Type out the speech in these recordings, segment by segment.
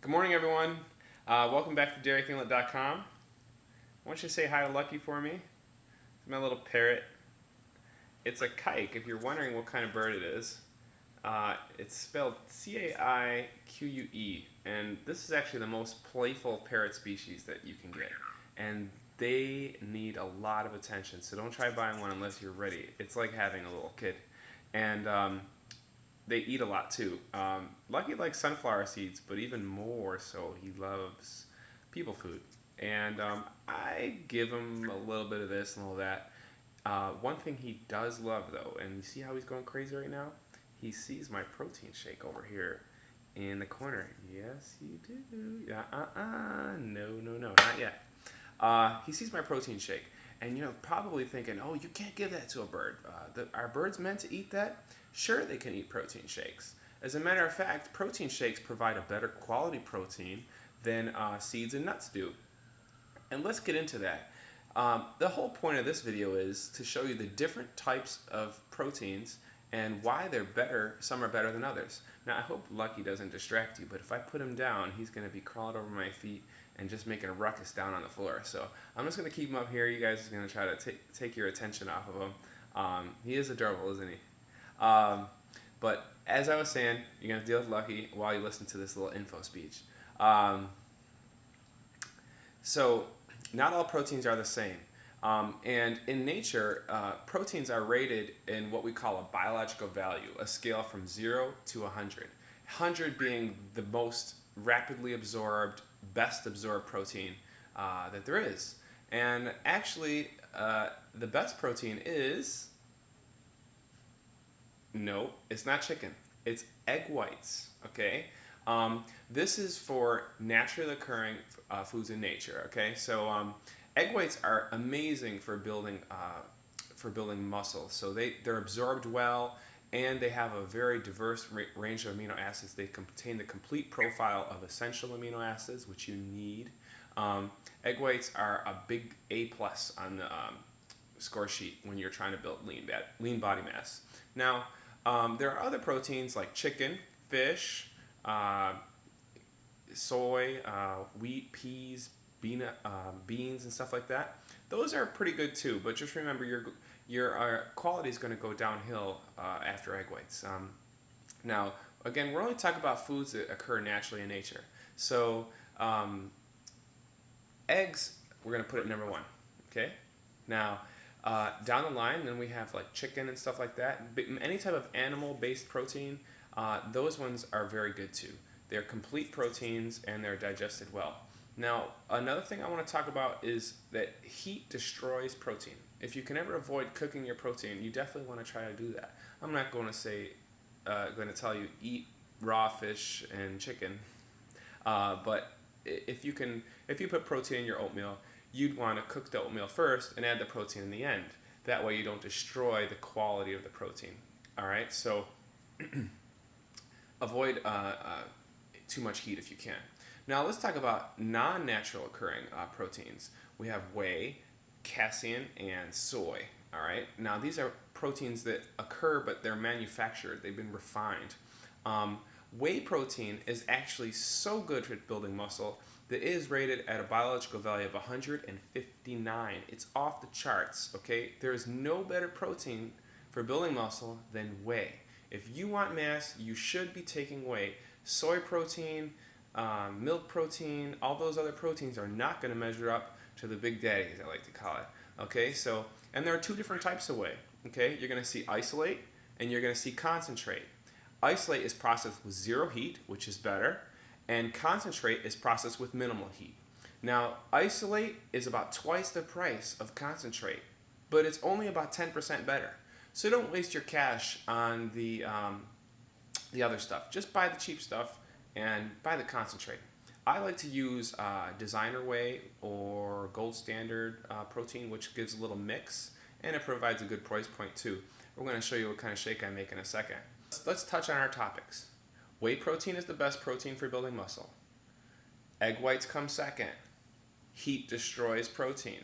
Good morning, everyone. Welcome back to DairyThinglet.com. I want you to say hi to Lucky for me. It's my little parrot. It's a kike, if you're wondering what kind of bird it is. It's spelled C-A-I-Q-U-E, and this is actually the most playful parrot species that you can get. And they need a lot of attention, so don't try buying one unless you're ready. It's like having a little kid. And they eat a lot too. Lucky likes sunflower seeds, but even more so, he loves people food. And I give him a little bit of this and all that. One thing he does love though, and you see how he's going crazy right now? He sees my protein shake over here in the corner. Yes, you do. No, not yet. He sees my protein shake, and you're probably thinking, oh, you can't give that to a bird. Are birds meant to eat that? Sure, they can eat protein shakes. As a matter of fact, protein shakes provide a better quality protein than seeds and nuts do. And let's get into that. The whole point of this video is to show you the different types of proteins and why they're better. Some are better than others. Now, I hope Lucky doesn't distract you, but if I put him down, he's going to be crawling over my feet and just making a ruckus down on the floor. So I'm just going to keep him up here. You guys are going to try to take your attention off of him. He is adorable, isn't he? But as I was saying, you're going to deal with Lucky while you listen to this little info speech. So not all proteins are the same. And in nature, proteins are rated in what we call a biological value, a scale from 0 to 100. 100 being the most rapidly absorbed, best absorbed protein that there is. And actually, the best protein is, no, it's not chicken. It's egg whites, okay? This is for naturally occurring foods in nature, okay? So egg whites are amazing for building muscle. So they're absorbed well, and they have a very diverse range of amino acids. They contain the complete profile of essential amino acids, which you need. Egg whites are a big A+ on the score sheet when you're trying to build lean body mass. Now, there are other proteins like chicken, fish, soy, wheat, peas, beans, and stuff like that. Those are pretty good too, but just remember your quality is going to go downhill after egg whites. Now, again, we're only talking about foods that occur naturally in nature. So, eggs, we're going to put at number 1. Okay. Now, down the line, then we have like chicken and stuff like that. Any type of animal-based protein, those ones are very good too. They're complete proteins and they're digested well. Now, another thing I want to talk about is that heat destroys protein. If you can ever avoid cooking your protein, you definitely want to try to do that. I'm not going to tell you eat raw fish and chicken, but if you put protein in your oatmeal, you'd want to cook the oatmeal first and add the protein in the end. That way you don't destroy the quality of the protein. All right, so avoid too much heat if you can. Now let's talk about non-natural occurring proteins. We have whey, casein, and soy. All right. Now these are proteins that occur, but they're manufactured. They've been refined. Whey protein is actually so good for building muscle that it is rated at a biological value of 159. It's off the charts. Okay. There is no better protein for building muscle than whey. If you want mass, you should be taking whey. Soy protein, milk protein, all those other proteins are not going to measure up to the big daddies, I like to call it. Okay, so, and there are 2 different types of whey. Okay, you're going to see isolate and you're going to see concentrate. Isolate is processed with 0 heat, which is better, and concentrate is processed with minimal heat. Now, isolate is about twice the price of concentrate, but it's only about 10% better. So don't waste your cash on the other stuff. Just buy the cheap stuff and buy the concentrate. I like to use designer whey or gold standard protein, which gives a little mix and it provides a good price point too. We're going to show you what kind of shake I make in a second. Let's touch on our topics. Whey protein is the best protein for building muscle. Egg whites come second. Heat destroys protein.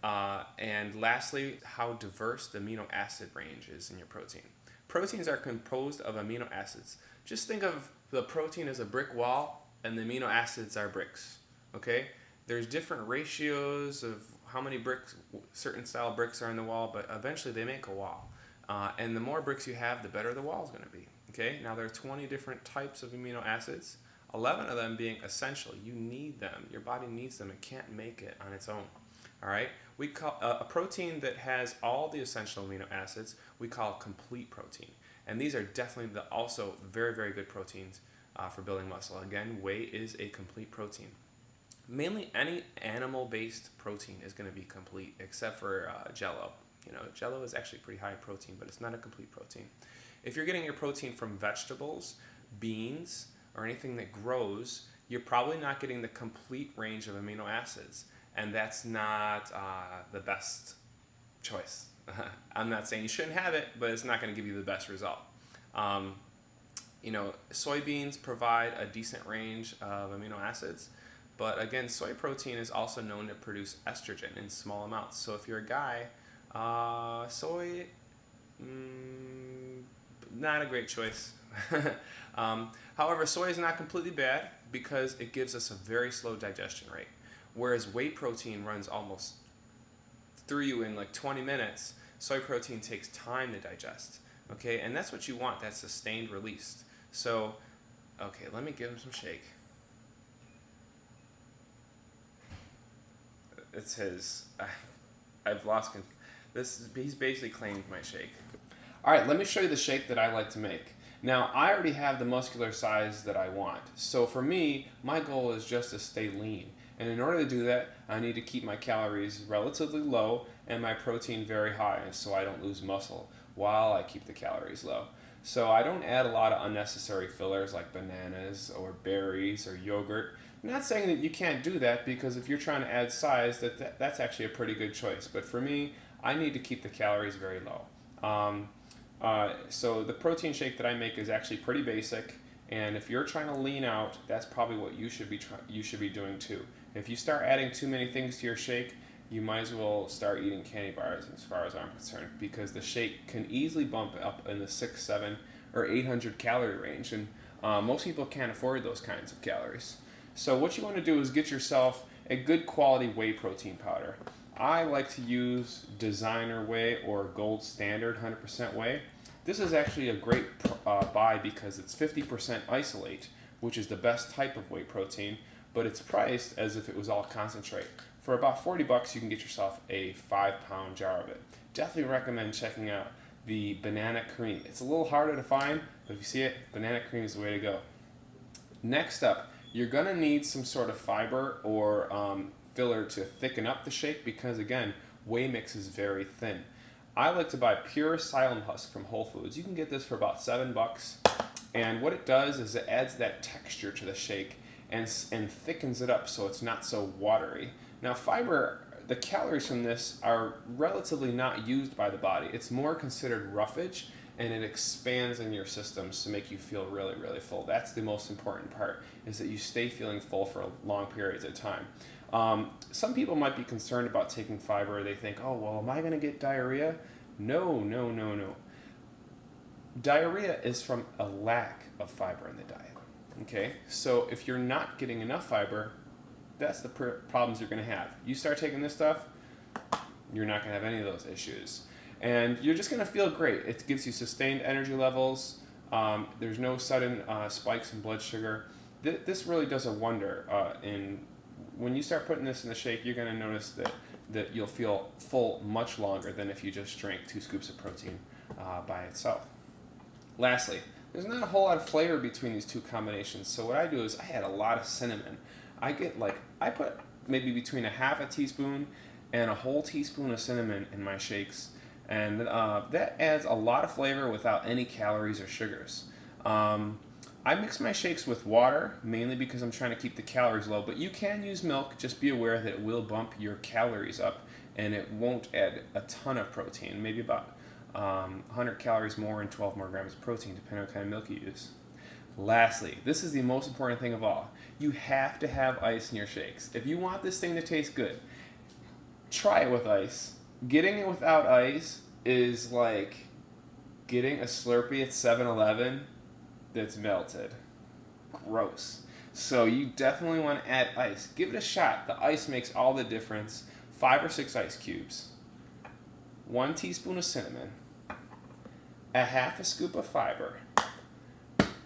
And lastly, how diverse the amino acid range is in your protein. Proteins are composed of amino acids. Just think of The protein is a brick wall, and the amino acids are bricks. Okay? There's different ratios of how many bricks, certain style bricks are in the wall, but eventually they make a wall. And the more bricks you have, the better the wall is going to be. Okay? Now there are 20 different types of amino acids, 11 of them being essential. You need them. Your body needs them. It can't make it on its own. All right? We call a protein that has all the essential amino acids, we call complete protein. And these are definitely also very, very good proteins for building muscle. Again, whey is a complete protein. Mainly any animal-based protein is going to be complete, except for Jell-O. You know, Jell-O is actually pretty high in protein, but it's not a complete protein. If you're getting your protein from vegetables, beans, or anything that grows, you're probably not getting the complete range of amino acids, and that's not the best choice. I'm not saying you shouldn't have it, but it's not going to give you the best result. You know, soybeans provide a decent range of amino acids, but again, soy protein is also known to produce estrogen in small amounts. So if you're a guy, soy, not a great choice. However, soy is not completely bad because it gives us a very slow digestion rate. Whereas whey protein runs almost through you in like 20 minutes, soy protein takes time to digest. Okay, and that's what you want, that sustained release. So, okay, let me give him some shake. It's his. I've lost this. He's basically claimed my shake. All right, let me show you the shake that I like to make. Now, I already have the muscular size that I want. So for me, my goal is just to stay lean. And in order to do that, I need to keep my calories relatively low and my protein very high so I don't lose muscle while I keep the calories low. So I don't add a lot of unnecessary fillers like bananas or berries or yogurt. I'm not saying that you can't do that, because if you're trying to add size, that's actually a pretty good choice. But for me, I need to keep the calories very low. So the protein shake that I make is actually pretty basic, and if you're trying to lean out, that's probably what you should be doing too. If you start adding too many things to your shake, you might as well start eating candy bars, as far as I'm concerned, because the shake can easily bump up in the 600, 700, or 800 calorie range, and most people can't afford those kinds of calories. So what you want to do is get yourself a good quality whey protein powder. I like to use Designer Whey or Gold Standard 100% whey. This is actually a great buy because it's 50% isolate, which is the best type of whey protein, but it's priced as if it was all concentrate. For about $40, you can get yourself a 5-pound jar of it. Definitely recommend checking out the banana cream. It's a little harder to find, but if you see it, banana cream is the way to go. Next up, you're going to need some sort of fiber or filler to thicken up the shake, because again, whey mix is very thin. I like to buy pure psyllium husk from Whole Foods. You can get this for about $7, and what it does is it adds that texture to the shake and thickens it up so it's not so watery. Now, fiber, the calories from this are relatively not used by the body. It's more considered roughage, and it expands in your systems to make you feel really, really full. That's the most important part, is that you stay feeling full for long periods of time. Some people might be concerned about taking fiber. They think, oh, well, am I going to get diarrhea? No. Diarrhea is from a lack of fiber in the diet. Okay, so if you're not getting enough fiber, that's the problems you're going to have. You start taking this stuff, you're not going to have any of those issues. And you're just going to feel great. It gives you sustained energy levels. There's no sudden spikes in blood sugar. This really does a wonder. When you start putting this in the shake, you're going to notice that you'll feel full much longer than if you just drank 2 scoops of protein by itself. Lastly, there's not a whole lot of flavor between these two combinations. So what I do is I add a lot of cinnamon. I put maybe between a half a teaspoon and a whole teaspoon of cinnamon in my shakes. And that adds a lot of flavor without any calories or sugars. I mix my shakes with water, mainly because I'm trying to keep the calories low, but you can use milk. Just be aware that it will bump your calories up, and it won't add a ton of protein, maybe about 100 calories more and 12 more grams of protein, depending on what kind of milk you use. Lastly, this is the most important thing of all. You have to have ice in your shakes. If you want this thing to taste good, try it with ice. Getting it without ice is like getting a Slurpee at 7-Eleven that's melted. gross. So you definitely want to add ice. Give it a shot. The ice makes all the difference. 5 or 6 ice cubes, 1 teaspoon of cinnamon, a half a scoop of fiber,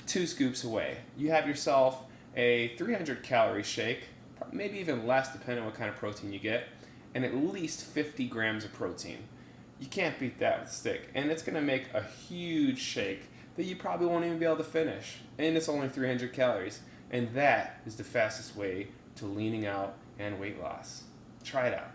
2 scoops of whey. You have yourself a 300 calorie shake, maybe even less depending on what kind of protein you get, and at least 50 grams of protein. You can't beat that with a stick. And it's going to make a huge shake that you probably won't even be able to finish. And it's only 300 calories. And that is the fastest way to leaning out and weight loss. Try it out.